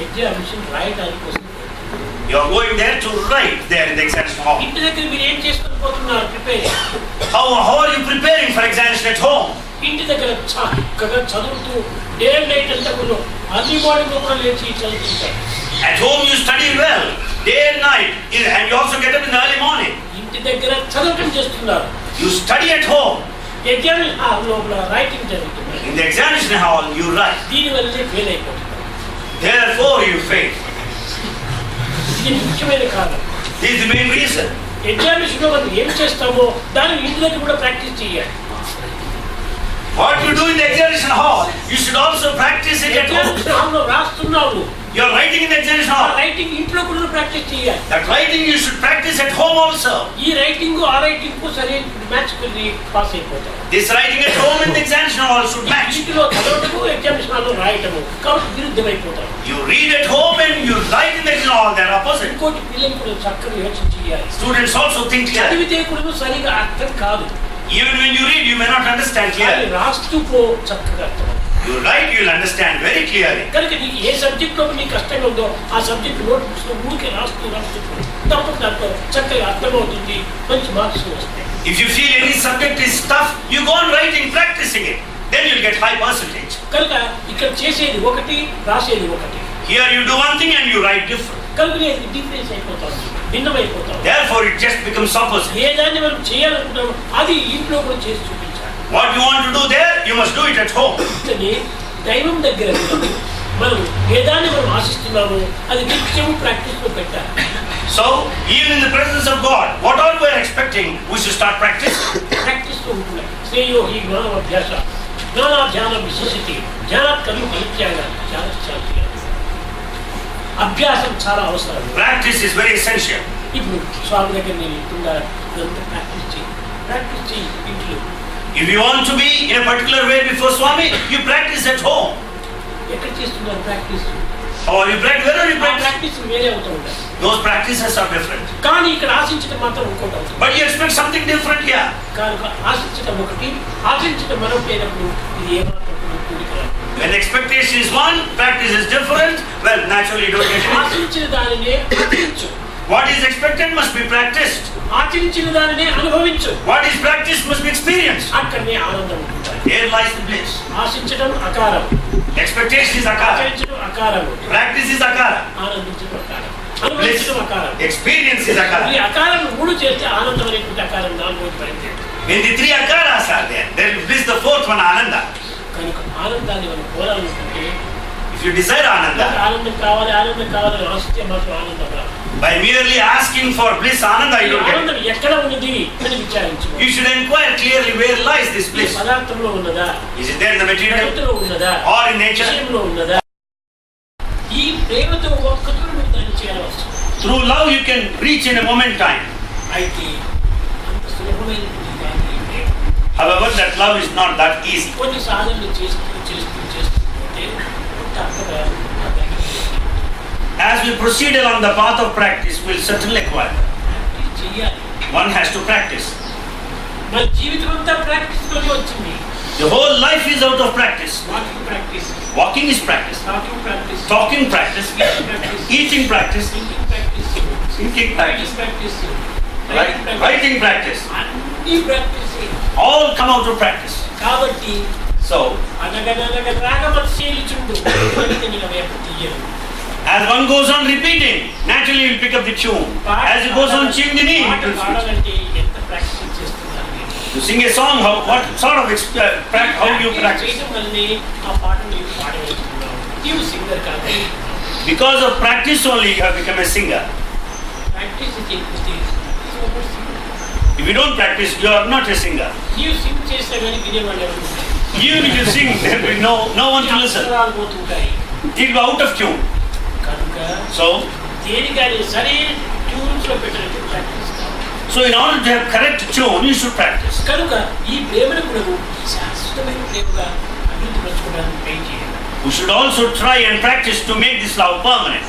Examination రాయడానికి కోసం. You are going there to write there in the examination hall. ఇంటి దగ్గర మీరు ఏం చేసుకుని పోతున్నారు? Prepare. How are you preparing for examination at home? ఇంటి దగ్గర చక్కగా చదువుతూ డే అండ్ నైట్ అంతా కూడా అన్ని మార్నింగ్ కూడా లేచి చదువుతుంటారు. At home you study well, day and night, and you also get up in the early morning. ఇంటి దగ్గర చదవటం చేస్తున్నారు. You study at home. Examination hall లోపల రైటింగ్ జరుగుతుంది. In the examination hall you write. దీనివల్లే fail అయిపోతున్నారు. Therefore you fail. ఇది ముఖ్యమైన కారణం. This is the main reason. ఎగ్జామినేషన్లో మనం ఏం చేస్తామో దాన్ని ఇంటి దగ్గర కూడా ప్రాక్టీస్ చేయాలి. What you do in the examination hall, you should also practice it at home. Examination హాల్లో రాస్తున్నావు You are writing in the examination ఆ hall. రైటింగ్ ఇంట్లో కూడా ప్రాక్టీస్ చేయాలి. That writing you should practice at home also. ఈ writing ఆ writing కు సరే match కొని పాస్ అయిపోతారు. This writing at home in the examination hall should match. ఇంట్లో చదవటము ఎగ్జామినేషన్ హాల్లో రాయటము కాబట్టి విరుద్ధమైపోతారు. You read at home and you write in the examination hall. They are opposite. ఇంకోటి పిల్లలు కూడా చక్కగా యోచన చేయాలి. Students also think clearly. చదివితే కూడా సరిగా అర్థం కాదు. Even when you read, you may not understand కానీ clearly. రాస్తూ పో చక్కగా అర్థం. You write, you will understand very clearly. కనుక నీకు ఏ సబ్జెక్ట్ లో నీకు కష్టంగా ఉందో ఆ సబ్జెక్ట్ నోట్ బుక్స్ లో ఊరికే రాస్తూ తప్పక దాంట్లో చక్కగా అర్థమవుతుంది, మంచి మార్క్స్ వస్తాయి. If you feel any subject is tough, you go on writing, practicing it. Then you'll get high percentage. కనుక ఇక్కడ చేసేది ఒకటి, రాసేది ఒకటి. Here you do one thing and you write different. కనుక ఇది డిఫరెన్స్ అయిపోతాం, భిన్నమైపోతాం. Therefore, it just becomes opposite. ఏ దాన్ని మనం చేయాలనుకున్నామో అది ఇంట్లో కూడా చేసి చూపించాలి. What you want to do there, you must do it at home. దైవం దగ్గర మనం ఏ దాన్ని మనం ఆశిస్తున్నామో అది నిత్యం ప్రాక్టీస్ లో పెట్టాలి. So, even in the presence of God, what all we are expecting, we should start practice. Practice లో ఉంటున్నాయి. శ్రేయో హి జ్ఞానాభ్యాస జ్ఞానాధ్యాన విశేషతి జ్ఞానాత్ కలు పరిత్యాగ జ్ఞానశాంతి. అభ్యాసం చాలా అవసరం. Practice is very essential. ఇప్పుడు స్వామి దగ్గర నేను ఇస్తుందా ఇదంతా ప్రాక్టీస్ చేయి ఇంట్లో. If you want to be in a particular way before Swami, you practice at home. ఎక్కడ చేస్తున్నారు practice? Or you practice, where are you practice? Practice వేరే అవుతూ ఉంటాయి. Those practices are different. కానీ ఇక్కడ ఆశించడం మాత్రం ఇంకోటి అవుతుంది. But you expect something different here. కనుక ఆశించడం ఒకటి, ఆచరించడం మరొకటి అయినప్పుడు ఇది ఏమాత్రం కూడిక రాదు. When expectation is one, practice is different, well, naturally you don't get it. ఆశించిన దానినే ఆచరించు. What is expected must be practiced. ఆచరించిన దానినే అనుభవించు. What is practiced must be experienced. అక్కడనే ఆనందం ఉంటుంది. Here lies the bliss. ఆశించడం అకారం, Expectation is akara. ఆచరించడం అకారం, Practice is akara. ఆనందించడం అకారం, Bliss. అనుభవించడం అకారం. Experience is ఈ akara. అకారం మూడు చేస్తే ఆనందం అనేటువంటి అకారం నాలుగోది పడింది. When the three akaras are there, there is bliss, the fourth one, ananda. కనుక ఆనందాన్ని మనం కోరాలనుకుంటే If you desire ananda, ఆనందం కావాలి అని ఆశిస్తే మాత్రం ఆనందం రాదు. by merely asking for bliss, ananda, you don't get it. ఆనందం ఎక్కడ ఉన్నది అని విచారించు. You should inquire clearly where lies this ఈ bliss. పదార్థంలో ఉన్నదా, Is it there in the material ప్రకృతిలో ఉన్నదా, or in nature? విషయంలో ఉన్నదా? ఈ ప్రేమతో ఒక్కతో నువ్వు దాన్ని చేయవచ్చు. Through love you can reach in a moment time. అయితే అంత సులభమైనటువంటి కాదు ఈ ప్రేమ. However, that love is not that easy. కొన్ని సాధనలు చేస్తుంటే తప్పగా ఆ దగ్గరికి As we proceed along the path of practice, we'll certainly acquire. Practice చేయాలి. One has to practice. మన జీవితం అంతా ప్రాక్టీస్ తోనే వచ్చింది. The whole life is out of practice. Walking practice, Walking is practice. Talking practice, Talking practice. Eating practice. Thinking practice, Thinking practice. Practice, Writing practice. అన్ని practice. All come out of practice. కాబట్టి So, అనగనగ రాగమర్శీలుచుండు పలికిన వేప తీయరు. as one goes on repeating, naturally you will pick up the tune. As it goes on chimney, పాట పాడాలంటే ఎంత practice చేస్తున్నారు మీరు? you sing a song, what sort of how you practice? చేయడం వల్లనే ఆ పాటను నీవు పాడగలుగుతున్నావు. నీవు సింగర్ కాదు. Because of practice only you have become a singer. Practice చేయకపోతే If you don't practice, you are not a singer. నీవు సింగ్ చేస్తే కానీ వినేవాళ్ళు ఎవరు ఉండరు. Even if you sing, there will be no one to listen. అక్షరాలు పోతుంటాయి. It will be out of tune. కనుక So, దేనికని సరైన ట్యూన్స్ లో పెట్టడానికి ప్రాక్టీస్ కావాలి. so in order to have correct tune, you should practice. కనుక ఈ ప్రేమను కూడా శాశ్వతమైన ప్రేమగా అభివృద్ధి పరచుకోవడానికి ట్రై చేయాలి. We should also try and practice to make this love permanent.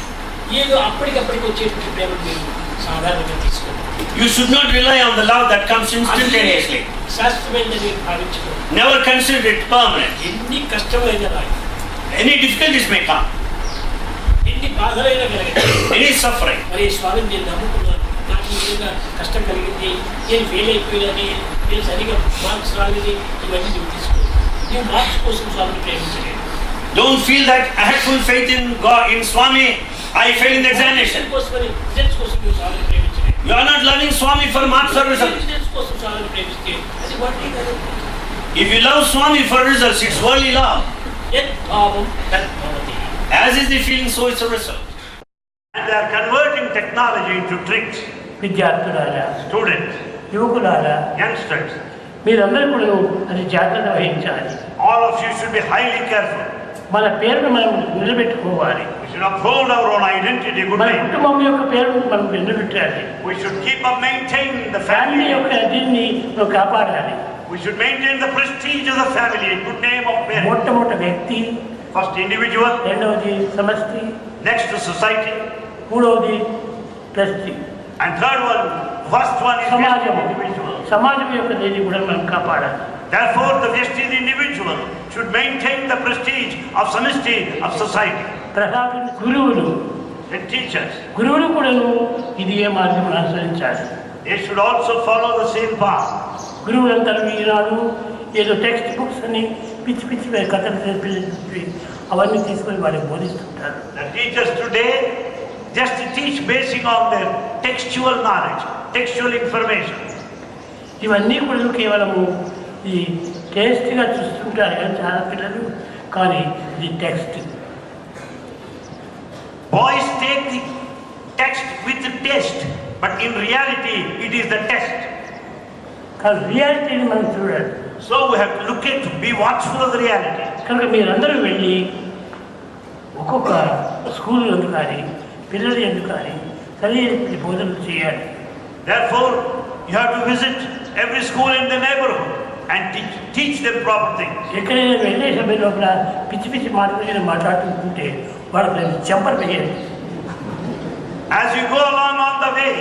ఏదో అప్పటికప్పటికి వచ్చేటువంటి ప్రేమను మీరు సాధారణంగా తీసుకోండి. You should not rely on the love that comes instantaneously. శాశ్వతమైనది మీరు భావించుకోండి. Never consider it permanent. ఎన్ని కష్టమైన రాయి, Any difficulties may come, ఎన్ని బాధలైనా కలగదు. any suffering. మరి స్వామిని నేను నమ్ముకున్నాను, నాకు ఈ విధంగా కష్టం కలిగింది, నేను ఫెయిల్ అయిపోయినది, నేను సరిగా మార్క్స్ రాలేదు, ఇవన్నీ నువ్వు తీసుకో. నువ్వు మార్క్స్ కోసం స్వామిని ప్రేమించలేదు. Don't feel that I had full faith in God, in Swami, I failed in the examination. కోసమని రిజల్ట్స్ కోసం నువ్వు స్వామిని ప్రేమించలేదు. You are not loving Swami for marks or results. Results కోసం స్వామిని ప్రేమిస్తే అది వడ్డీ కాదు. If you love Swami for results, it's worldly love. యత్ భావం తత్ భవతి. As is the feeling, so is the result. And they are converting technology into tricks. విద్యార్థులారా, Students, యువకులారా, youngsters, మీరందరూ కూడా అది జాగ్రత్త వహించాలి. all of you should be highly careful. మన పేరును మనం నిలబెట్టుకోవాలి. We should uphold our own identity, good మన name. కుటుంబం యొక్క పేరును మనం నిలబెట్టాలి. We should keep up maintaining the family family. యొక్క దీన్ని మనం కాపాడాలి. We should maintain the prestige of the family, good name of parents. మొట్టమొదటి వ్యక్తి, First individual, రెండవది సమష్టి, next to society, మూడవది ప్రస్తి, and third one, first one is సమాజం. individual. సమాజం యొక్క దీన్ని కూడా మనం కాపాడాలి. Therefore, the Vyashti, the individual, should maintain the prestige of samishti of society. ప్రధాన గురువులు, The teachers, గురువులు కూడా ఇది ఏ మార్గం అనుసరించాలి. they should also follow the same path. గురువులందరూ ఈనాడు ఏదో టెక్స్ట్ బుక్స్ అని పిచ్చి పిచ్చి కథలు చెప్పి అవన్నీ తీసుకొని వాళ్ళకి బోధిస్తుంటారు. The teachers today just teach basing on their textual knowledge, textual information. ఇవన్నీ కూడా కేవలము ఈ టేస్ట్గా చూస్తుంటారు కానీ చాలా పిల్లలు, కానీ ఇది text. Boys take the text with the test, but in reality it is the test. కానీ రియాలిటీని మనం చూడాలి. So we have to look at, be watchful of the reality. కనుక మీరందరూ వెళ్ళి ఒక్కొక్క స్కూల్ ఎందుకు కానీ పిల్లలు ఎందుకు కానీ సరైన బోధనలు చేయాలి. Therefore, you have to visit every school in the neighborhood and teach them proper things. ఎక్కడైనా వెళ్ళే సమయం లోపల పిచ్చి పిచ్చి మాటలు మాట్లాడుతుంటే వాళ్ళకి చెంపలు వేయాలి. As you go along on the way,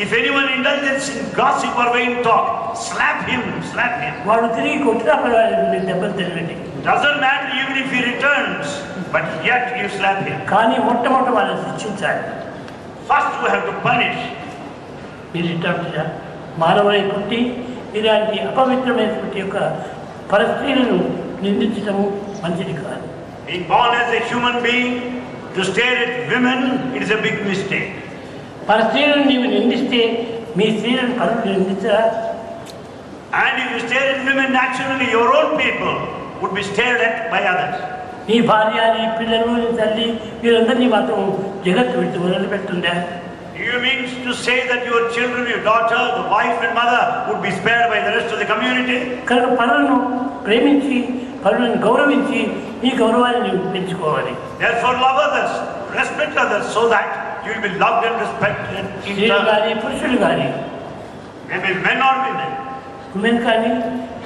if anyone indulges in gossip or vain talk, slap him, slap him. వాడు తిరిగి కొట్టినా పర్వాలేదు, మీరు దెబ్బలు తిరగండి. Doesn't matter even if he returns, but yet you slap him. కానీ మొట్టమొదటి వాళ్ళని శిక్షించాలి. First we have to punish. మీరు ఇట్లా మానవులై పుట్టి ఇలాంటి అపవిత్రమైనటువంటి యొక్క పరిస్థితులను నిందించడము మంచిది కాదు. Being born as a human being, to stare at women, it is a big mistake. పరిస్థితులను నీవు నిందిస్తే మీ స్త్రీలను పనులు నిందించరా? And if you stare at women, naturally your own people would be stared at by others. నీ భార్య, నీ పిల్లలు, నీ తల్లి వీరందరినీ మాత్రం జగత్తు విడిచి వదిలిపెట్టుందా? You mean to say that your children, your daughter, the wife and mother would be spared by the rest of the community? కనుక పనులను ప్రేమించి పనులను గౌరవించి నీ గౌరవాన్ని నీవు పెంచుకోవాలి. Therefore love others, respect others, so that you will be loved and respected in స్త్రీలు turn. కానీ పురుషులు కానీ, Maybe men or women. Women కానీ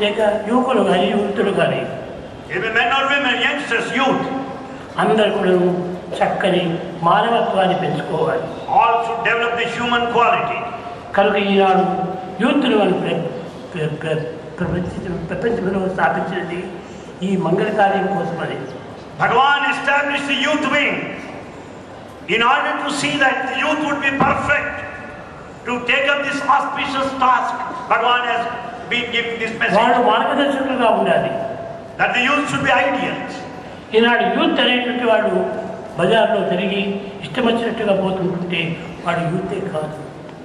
లేక యువకులు కానీ యువతులు కానీ, Maybe men or women, youngsters, youth. అందరూ కూడా చక్కని మానవత్వాన్ని పెంచుకోవాలి. All should develop the human quality. కనుక ఈనాడు యూత్ను మనం ప్రపంచంలో స్థాపించినది ఈ మంగళ కార్యం కోసమని. Bhagavan established the youth wing in order to see that the youth would be perfect to take up this auspicious task. Bhagavan has been giving this వాళ్ళు message మార్గదర్శకులుగా ఉండాలి. that the youth should be ideals. Eenadu youth అనేటువంటి వాడు బజార్లో తిరిగి ఇష్టం వచ్చినట్టుగా పోతుంటుంటే వాడు యూతే కాదు.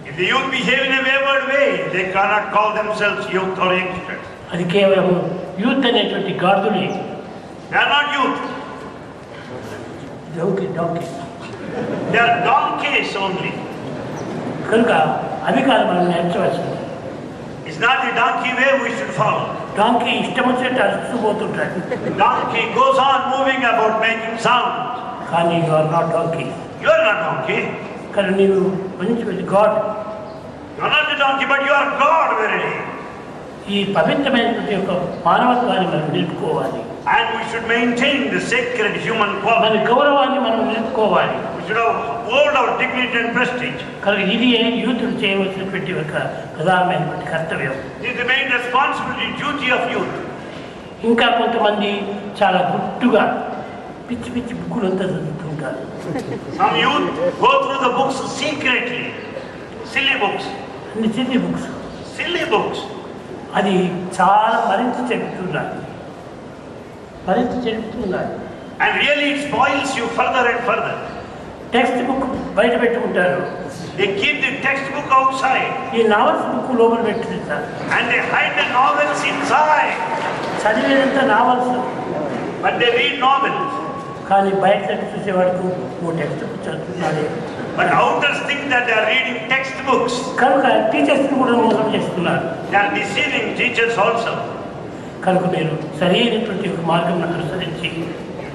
If the youth behave in a wayward way, they cannot call themselves youth or youngsters. అది కేవలం యూత్ అనేటువంటి గాడులే. They are not youth. డౌకి డౌకి They are donkeys only. కనుక అవి కాదు మనం నేర్చవలసింది. It's not the donkey way we should follow. Donkey ఇష్టం వచ్చినట్టు అరుచుకుపోతుంటాడు. Donkey goes on moving about making sound. కానీ you are not donkey. You are not donkey. కానీ నీవు మంచి god. You are not the donkey, but you are God verily. ఈ పవిత్రమైనటువంటి యొక్క మానవత్వాన్ని మనం నిలుపుకోవాలి. And we should maintain the sacred human మన quality. గౌరవాన్ని మనం నిలుపుకోవాలి. We should uphold our dignity and prestige. కనుక ఇది యూతులు చేయవలసినటువంటి ఒక ప్రధానమైనటువంటి కర్తవ్యం. This is the main responsibility, duty of youth. ఇంకా కొంతమంది చాలా గుట్టుగా పిచ్చి పిచ్చి బుక్కులంతా చదువుతుంటారు. Some youth go through the books secretly. Silly books. అన్ని చిన్ని బుక్స్. Silly books. అది చాలా మరింత చెబుతున్నారు. మరింత చెబుతున్నారు. And really it spoils you further and further. Textbook బయట పెట్టుకుంటారు. They keep the textbook outside. ఈ నావల్స్ బుక్ లోపల పెట్టుకుంటారు. And they hide the novels inside. చదివేదంతా novels. But they read novels. కానీ బయట చూసేవాడికి ఓ టెక్స్ట్ బుక్ చదువుతున్నాడు. But outers think that they are reading textbooks. కనుక టీచర్స్ని కూడా మోసం చేస్తున్నారు. They are deceiving teachers also. కనుక మీరు సరైనటువంటి ఒక మార్గం అనుసరించి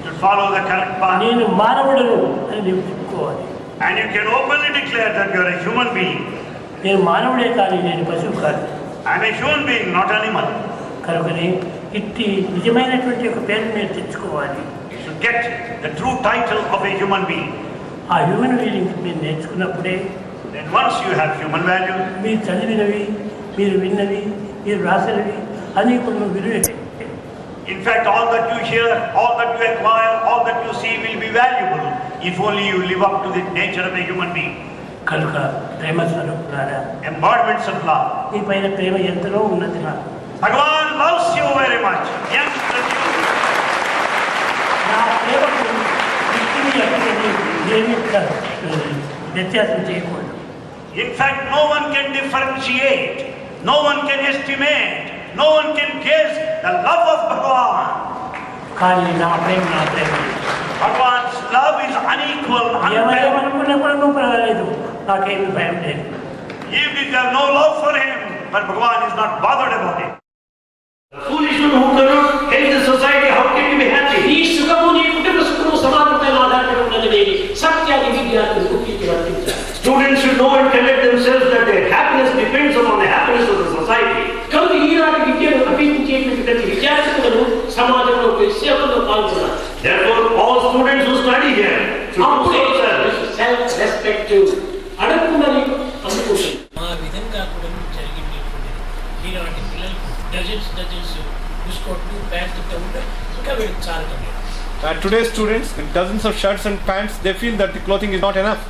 To follow the correct path. నేను మానవుడను అని నీవు చెప్పుకోవాలి. And you can openly declare that you are a human being. నేను మానవుడే కానీ నేను పశువు కాదు. I am a human being, not animal. కనుకనే ఇట్టి నిజమైనటువంటి ఒక పేరు మీరు తెచ్చుకోవాలి. You should get the true title of a human being. ఆ హ్యూమన్ బీయింగ్ మీరు నేర్చుకున్నప్పుడే Then once you have human value, మీరు చదివినవి, మీరు విన్నవి, మీరు రాసినవి అన్నీ కూడా విలువే. in fact, all that you hear, all that you acquire, all that you see will be valuable if only you live up to the nature of a human being. కనుక ప్రేమ స్వరూపులారా, Embodiments of love. ఈ పైన ప్రేమ ఎంతలో ఉన్నది నాకు. Bhagavan loves you very much. Yes, నా ప్రేమకు వ్యక్తిని ఎక్కడికి ఏమీ వ్యత్యాసం చేయకూడదు. in fact, no one can differentiate, no one can estimate, no one can guess the love of Bhagavan. కానీ నా ప్రేమ నా ప్రేమ. Bhagavan's love is unequal, unparalleled. ఏమనుకున్నా కూడా నువ్వు పర్వాలేదు, నాకేమీ భయం లేదు. Even if you have no love for him, but Bhagavan is not bothered about it. The foolish one who cannot help the society, how can you be happy? ఈ సుఖము నీ కుటుంబ సుఖము సమానమైన ఆధారపడి ఉన్నది లేని సత్యాన్ని విద్యార్థులు గుర్తించి వర్తించాలి. Students should know and connect themselves that their happiness depends upon the happiness of the society. కనుక ఈనాటి విద్యను అభ్యసించేటువంటి ప్రతి విద్యార్థులను సమాజంలో సేవల్లో పాల్గొనాలి. Therefore, all students who study here should do service. Self respect అడగకుండా నీకు అందుకుంటుంది. మా విధంగా కూడా జరిగినటువంటి ఈనాటి పిల్లలకు డజన్స్ బిస్కెట్లు ప్యాంట్లు ఉంటాయి, ఇంకా వీళ్ళకి చాలా Today's students, in dozens of shirts and pants, they feel that the clothing is not enough.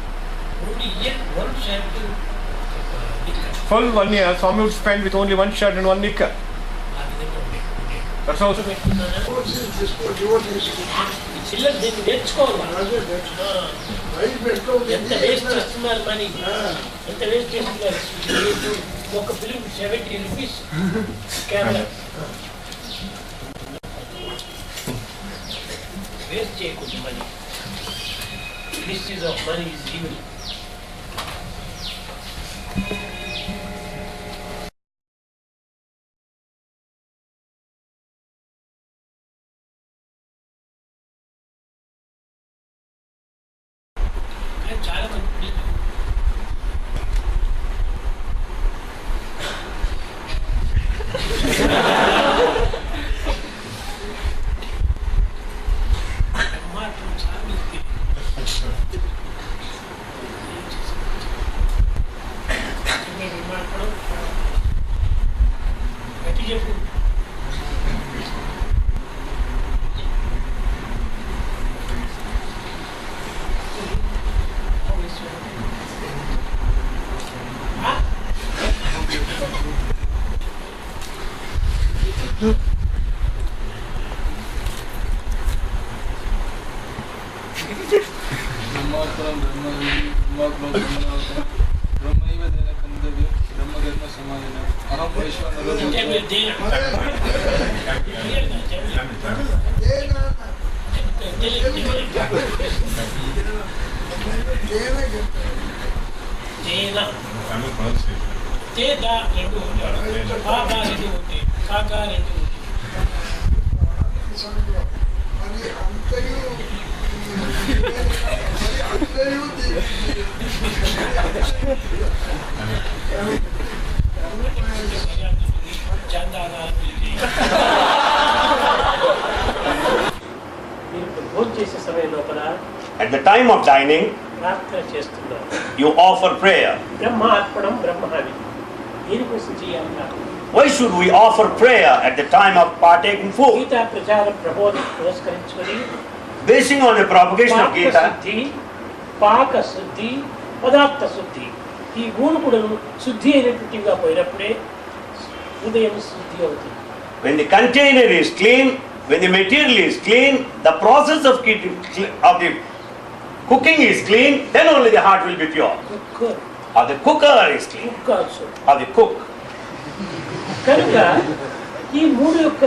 only yet one shirt Full 1 year, Swami would spend with only one shirt and one knicker. ఆ విధంగా ఉండే. That's also. పిల్లలు దీన్ని నేర్చుకోవాలి. ఎంత waste చేస్తున్నారు money, ఎంత waste చేస్తున్నారు. ఒక ఫిలిం 70 రూపీస్ కెమెరా వేస్ట్ చేయకూడదు. Money misuse of money is evil. చాలా మంది చెప్పు. At the time of dining, you offer prayer. Why should we offer prayer at the time of partaking food? Basing on the propagation of Gita, పాక శుద్ధి, పదార్థ శుద్ధి, ఈ మూడు కూడా శుద్ధి అయినటువంటివిగా పోయినప్పుడే హృదయం శుద్ధి అవుతుంది. when the container is clean, when the material is clean, the process of the cooking is clean, then only the heart will be pure. Or the cooker is clean. Or the cook. కనుక ఈ మూడు యొక్క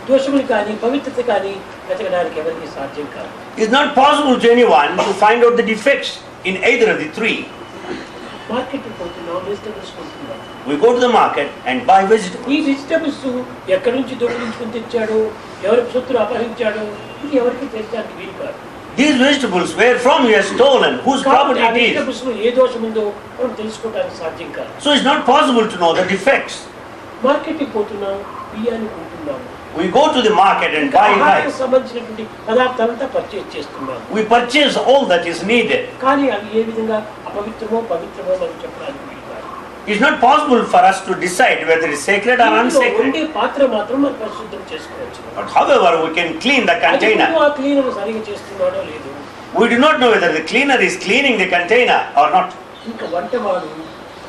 దోషములు కానీ పవిత్రత కానీ వెతకడానికి ఎవరికి సాధ్యం కాదు. It's not possible to anyone to find out the defects in either of the three. మార్కెట్కి పోతున్నాం, వెజిటబుల్స్ కొంటున్నాం. We go to the market and buy vegetables. ఈ వెజిటబుల్స్ ఎక్కడి నుంచి దొంగిలించుకుని తెచ్చాడు, ఎవరి సొత్తులు అపహరించాడు, ఇది ఎవరికి తెలియడానికి వీలు కాదు. These vegetables, where from he has stolen, whose property కాబట్టి ఆ it is. వెజిటబుల్స్ లో ఏ దోషం ఉందో మనం తెలుసుకోవడానికి సాధ్యం కాదు. So it's not possible to know the defects. మార్కెట్కి పోతున్నాం, బియ్యాన్ని కొంటున్నాము, We go to the market and buy ఆహారానికి rice. సంబంధించినటువంటి పదార్థాలంతా పర్చేజ్ చేస్తున్నాము. We purchase all that is needed. కానీ అవి ఏ విధంగా అపవిత్రమో పవిత్రమో మనం చెప్పడానికి వీలు కాదు. It's not possible for us to decide whether it's sacred or ఇందులో unsacred. ఉండే పాత్ర మాత్రం మనం పరిశుద్ధం చేసుకోవచ్చు. But however, we can clean the అది container. కూడా ఆ క్లీనర్ సరిగా చేస్తున్నాడో లేదు. We do not know whether the cleaner is cleaning the container or not. ఇంకా వంటవాడు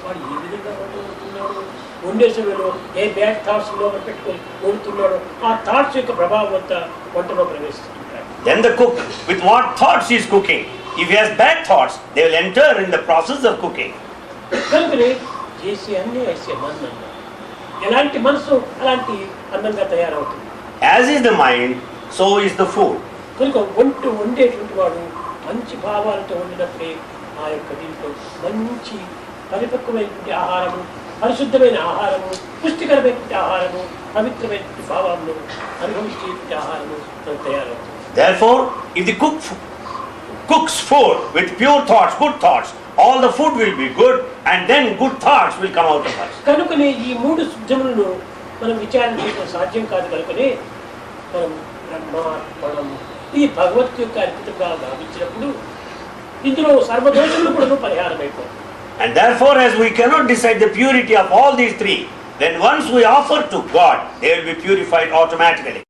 వాడు ఏ విధంగా వంట వండుతున్నాడు, వండే సమయంలో ఏ బ్యాడ్ థాట్స్ లో పెట్టుకొని వండుతున్నాడో ఆ థాట్స్ యొక్క ప్రభావం అంతా వంటలో ప్రవేశిస్తుంటాడు. Then the cook, with what thoughts he is cooking. If he has bad thoughts, they will enter in the process of cooking. కనుకనే చేసే అన్నీ వేసే మన్ను అన్నారు. ఎలాంటి మనసు అలాంటి అందంగా తయారవుతుంది. As is the mind, so is the food. కనుక వండేటువంటి వాడు మంచి భావాలతో వండినప్పుడే ఆ యొక్క దీంట్లో మంచి పరిపక్వమైనటువంటి ఆహారము, పరిశుద్ధమైన ఆహారము, పుష్టికరమైనటువంటి ఆహారము, పవిత్రమైనటువంటి భావాలను అనుభవించేటువంటి ఆహారము మనకు తయారవుతుంది. Therefore, if the cook cooks food with pure thoughts, good thoughts, all the food will be good, and then good thoughts will come out of us. కనుకనే ఈ మూడు శుద్ధములను మనం విచారణ చేయడం సాధ్యం కాదు. కనుకనే మనం బ్రహ్మార్పణము ఈ భగవత్ యొక్క అర్పితంగా భావించినప్పుడు ఇందులో సర్వదోషములు కూడా పరిహారం అయిపోతుంది. And therefore, as we cannot decide the purity of all these three, then once we offer to God, they will be purified automatically.